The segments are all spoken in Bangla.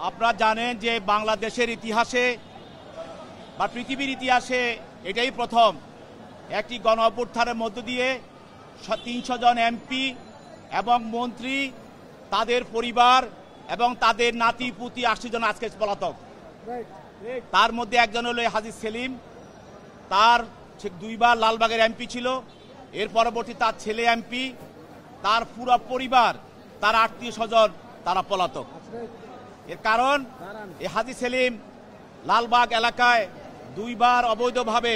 আপনারা জানেন যে বাংলাদেশের ইতিহাসে বা পৃথিবীর ইতিহাসে এটাই প্রথম একটি গণ অভ্যুত্থানের মধ্য দিয়ে ৩০০ জন এমপি এবং মন্ত্রী, তাদের পরিবার এবং তাদের নাতি পুতি ৮০ জন আজকে পলাতক। তার মধ্যে একজন হলো হাজী সেলিম, তার 2বার লালবাগের এমপি ছিল, এর পরবর্তী তার ছেলে এমপি, তার পুরো পরিবার, তার আত্মীয় স্বজন তারা পলাতক। এর কারণ এই হাজী সেলিম লালবাগ এলাকায় 2বার অবৈধভাবে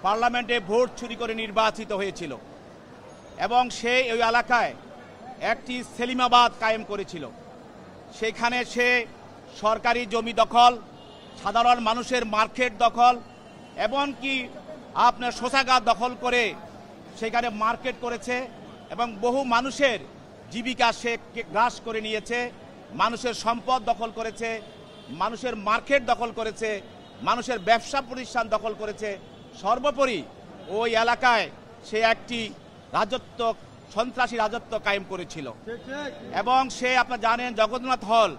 পার্লামেন্টে ভোট চুরি করে নির্বাচিত হয়েছিল এবং সে ওই এলাকায় একটি সেলিমাবাদ কায়েম করেছিল। সেখানে সে সরকারি জমি দখল, সাধারণ মানুষের মার্কেট দখল, এমনকি আপনার শৌচাগার দখল করে সেখানে মার্কেট করেছে এবং বহু মানুষের জীবিকা সে গ্রাস করে নিয়েছে, মানুষের সম্পদ দখল করেছে, মানুষের মার্কেট দখল করেছে, মানুষের ব্যবসা প্রতিষ্ঠান দখল করেছে। সর্বোপরি ওই এলাকায় সে একটি রাজত্ব, সন্ত্রাসী রাজত্ব কায়েম করেছিল এবং সে আপনারা জানেন জগন্নাথ হল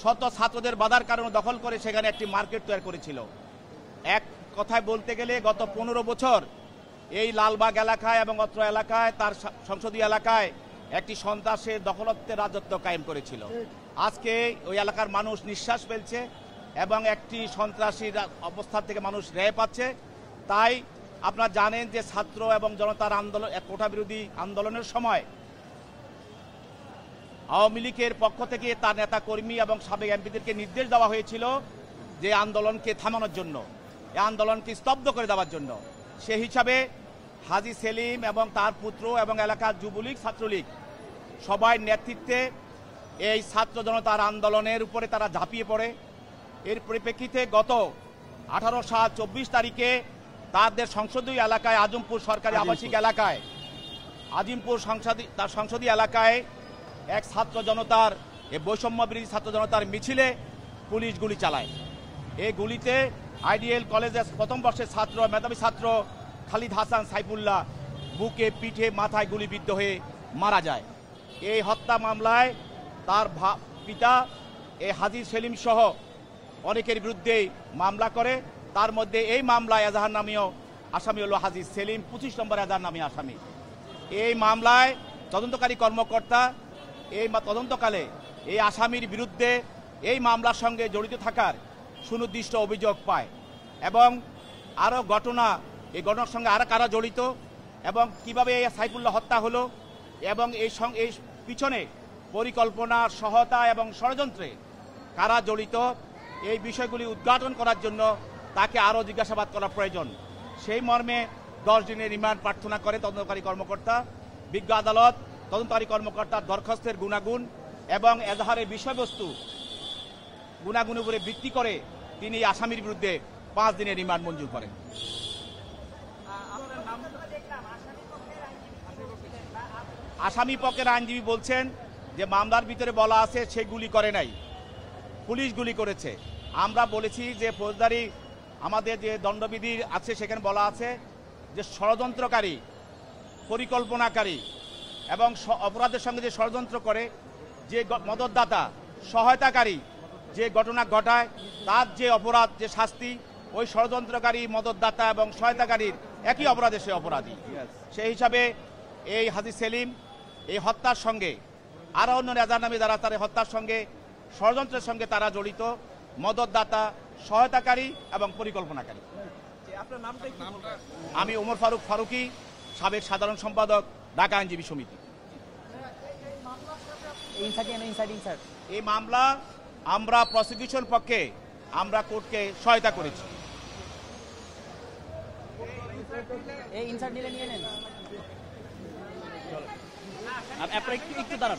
শত ছাত্রদের বাধার কারণে দখল করে সেখানে একটি মার্কেট তৈরি করেছিল। এক কথায় বলতে গেলে গত 15 বছর এই লালবাগ এলাকায় এবং অত্র এলাকায় তার সংসদীয় এলাকায় একটি সন্ত্রাসের দখলত্বের রাজত্ব কায়েম করেছিল। আজকে ওই এলাকার মানুষ নিঃশ্বাস ফেলছে এবং একটি সন্ত্রাসী অবস্থা থেকে মানুষ রেহাই পাচ্ছে। তাই আপনারা জানেন যে ছাত্র এবং জনতার আন্দোলন, কোটা বিরোধী আন্দোলনের সময় আওয়ামী লীগের পক্ষ থেকে তার নেতা কর্মী এবং সাবেক এমপিদেরকে নির্দেশ দেওয়া হয়েছিল যে আন্দোলনকে থামানোর জন্য, এই আন্দোলনকে স্তব্ধ করে দেওয়ার জন্য। সে হিসাবে হাজী সেলিম এবং তার পুত্র এবং এলাকার যুবলীগ, ছাত্রলীগ সবাই নেতৃত্বে এই ছাত্র জনতার আন্দোলনের উপরে তারা ঝাঁপিয়ে পড়ে। এর পরিপ্রেক্ষিতে গত 18/7/24 তারিখে তাদের সংসদীয় এলাকায়, আজিমপুর সরকারি আবাসিক এলাকায়, আজিমপুর তার সংসদীয় এলাকায় এক ছাত্র জনতার, এই বৈষম্য বিরোধী ছাত্র জনতার মিছিলে পুলিশ গুলি চালায়। এই গুলিতে আইডিএল কলেজের প্রথম বর্ষের ছাত্র, মেধাবী ছাত্র খালিদ হাসান সাইফুল্লাহ বুকে, পিঠে, মাথায় গুলিবিদ্ধ হয়ে মারা যায়। এই হত্যা মামলায় তার পিতা এই হাজী সেলিম সহ অনেকের বিরুদ্ধে মামলা করে। তার মধ্যে এই মামলায় এজাহার নামীয় আসামি হল হাজী সেলিম, 25 নম্বর এজাহার নামী আসামি। এই মামলায় তদন্তকারী কর্মকর্তা এই তদন্তকালে এই আসামির বিরুদ্ধে এই মামলার সঙ্গে জড়িত থাকার সুনির্দিষ্ট অভিযোগ পায় এবং আরও ঘটনা, এই ঘটনার সঙ্গে আরও কারা জড়িত এবং কিভাবে এই সাইফুল্লাহ হত্যা হলো এবং এই পিছনে পরিকল্পনা, সহায়তা এবং ষড়যন্ত্রে কারা জড়িত, এই বিষয়গুলি উদ্ঘাটন করার জন্য তাকে আরও জিজ্ঞাসাবাদ করা প্রয়োজন। সেই মর্মে 10 দিনের রিমান্ড প্রার্থনা করে তদন্তকারী কর্মকর্তা। বিজ্ঞ আদালত তদন্তকারী কর্মকর্তার দরখাস্তের গুণাগুণ এবং এজাহারের বিষয়বস্তু গুণাগুণের উপরে ভিত্তি করে তিনি আসামির বিরুদ্ধে 5 দিনের রিমান্ড মঞ্জুর করেন। আসামি পক্ষের আইনজীবী বলছেন যে মামলার ভিতরে বলা আছে সে গুলি করে নাই, পুলিশ গুলি করেছে। আমরা বলেছি যে ফৌজদারি আমাদের যে দণ্ডবিধি আছে সেখানে বলা আছে যে ষড়যন্ত্রকারী, পরিকল্পনাকারী এবং অপরাধের সঙ্গে যে ষড়যন্ত্র করে, যে মদতদাতা, সহায়তাকারী যে ঘটনা ঘটায়, তার যে অপরাধ, যে শাস্তি ওই ষড়যন্ত্রকারী, মদতদাতা এবং সহায়তাকারীর একই অপরাধে সে অপরাধী। সেই হিসাবে এই হাজী সেলিম এই হত্যার সঙ্গে আরও অন্য এজাহার নামী যারা তার হত্যার সঙ্গে, ষড়যন্ত্রের সঙ্গে তারা জড়িত, মদতদাতা, সহায়তাকারী এবং পরিকল্পনাকারী। আমি ওমর ফারুক ফারুকি, সাবেক সাধারণ সম্পাদক, ঢাকা আইনজীবী সমিতি। এই মামলা আমরা প্রসিকিউশন পক্ষে আমরা কোর্টকে সহায়তা করেছি। একটু দাঁড়ান।